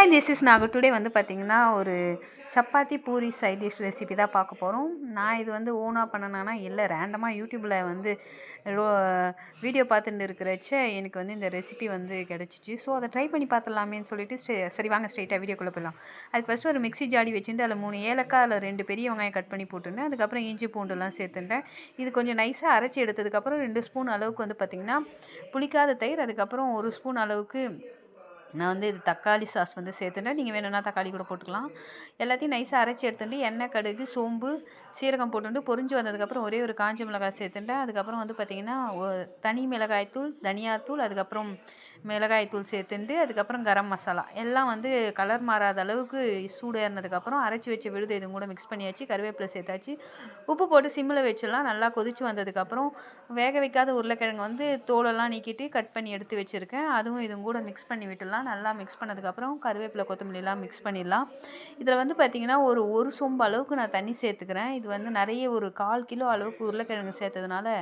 Hi this is நாங்கள் today வந்து பார்த்திங்கன்னா ஒரு chapati puri side dish recipe தான் பார்க்க போகிறோம். நான் இது வந்து ஓனாக பண்ணனா இல்லை, ரேண்டமாக யூடியூப்பில் வந்து வீடியோ பார்த்துட்டு இருக்கிறச்ச எனக்கு வந்து இந்த ரெசிபி வந்து கிடச்சிச்சு. ஸோ அதை ட்ரை பண்ணி பார்த்துடலாமேன்னு சொல்லிட்டு சரி வாங்க ஸ்ட்ரெயிட்டாக வீடியோக்குள்ளே போயிடலாம். அதுக்கு ஃபஸ்ட்டு ஒரு மிக்ஸி ஜாடி வச்சுட்டு அதில் 3 ஏலக்காய், அதில் 2 பெரிய வெங்காயம் கட் பண்ணி போட்டுட்டேன். அதுக்கப்புறம் இஞ்சி பூண்டுலாம் சேர்த்துட்டேன். இது கொஞ்சம் நைஸாக அரைச்சி எடுத்ததுக்கப்புறம் 2 ஸ்பூன் அளவுக்கு வந்து பார்த்திங்கன்னா புளிக்காத தயிர், அதுக்கப்புறம் 1 ஸ்பூன் அளவுக்கு நான் வந்து இது தக்காளி சாஸ் வந்து சேர்த்துட்டேன். நீங்கள் வேணும்னா தக்காளி கூட போட்டுக்கலாம். எல்லாத்தையும் நைஸாக அரைச்சி எடுத்துட்டு எண்ணெய், கடுகு, சோம்பு, சீரகம் போட்டுட்டு பொரிஞ்சு வந்ததுக்கப்புறம் ஒரே ஒரு காஞ்ச மிளகாய் சேர்த்துட்டேன். அதுக்கப்புறம் வந்து பார்த்திங்கன்னா தனி மிளகாய்த்தூள், தனியாத்தூள், அதுக்கப்புறம் மிளகாய்த்தூள் சேர்த்துட்டு அதுக்கப்புறம் கரம் மசாலா எல்லாம் வந்து கலர் மாறாத அளவுக்கு சூடு ஏறினதுக்கப்புறம் அரைச்சி வச்ச விழுது இது கூட மிக்ஸ் பண்ணியாச்சு. கருவேப்பிலை சேர்த்தாச்சு. உப்பு போட்டு சிம்மில் வச்சிடலாம். நல்லா கொதித்து வந்ததுக்கப்புறம் வேக வைக்காத உருளைக்கிழங்கு வந்து தோலெல்லாம் நீக்கிட்டு கட் பண்ணி எடுத்து வச்சுருக்கேன். அதுவும் இதுவும் கூட மிக்ஸ் பண்ணி விட்டுடலாம். நல்லா மிக்ஸ் பண்ணதுக்கப்புறம் கருவேப்பிலை, கொத்தமல்லிலாம் மிக்ஸ் பண்ணிடலாம். இதில் வந்து பார்த்திங்கன்னா ஒரு சொம்பு அளவுக்கு நான் தண்ணி சேர்த்துக்கிறேன். இது வந்து நிறைய ஒரு 1/4 கிலோ அளவுக்கு உருளைக்கிழங்கு சேர்த்ததுனால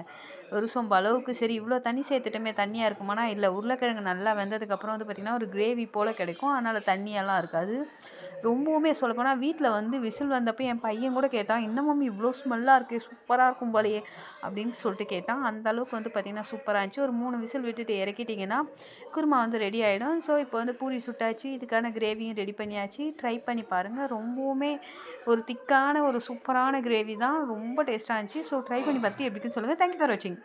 ஒரு சொம்பு அளவுக்கு. சரி இவ்வளோ தண்ணி சேர்த்துட்டுமே தண்ணியாக இருக்குமானா இல்லை, உருளைக்கிழங்கு நல்லா வெந்ததுக்கப்புறம் வந்து பார்த்திங்கன்னா ஒரு கிரேவி போல் கிடைக்கும். அதனால் தண்ணியெல்லாம் இருக்காது. ரொம்பவுமே சொல்லப்போனால் வீட்டில் வந்து விசில் வந்தப்போ என் பையன் கூட கேட்டான், என்ன மம்மி இவ்வளோ ஸ்மெல்லாக இருக்குது, சூப்பராக இருக்கும் போலையே அப்படின்னு சொல்லிட்டு கேட்டான். அந்த அளவுக்கு வந்து பார்த்திங்கன்னா சூப்பராக இருந்துச்சு. ஒரு 3 விசில் விட்டுட்டு இறக்கிட்டிங்கன்னா குருமா வந்து ரெடி ஆகிடும். ஸோ இப்போ வந்து பூரி சுட்டாச்சு, இதுக்கான கிரேவியும் ரெடி பண்ணியாச்சு. ட்ரை பண்ணி பாருங்கள். ரொம்பவுமே ஒரு திக்கான ஒரு சூப்பரான கிரேவி தான், ரொம்ப டேஸ்ட்டாக இருந்துச்சு. ஸோ ட்ரை பண்ணி பார்த்து எப்படின்னு சொல்லுங்கள். தேங்க்யூ ஃபார் வாட்சிங்.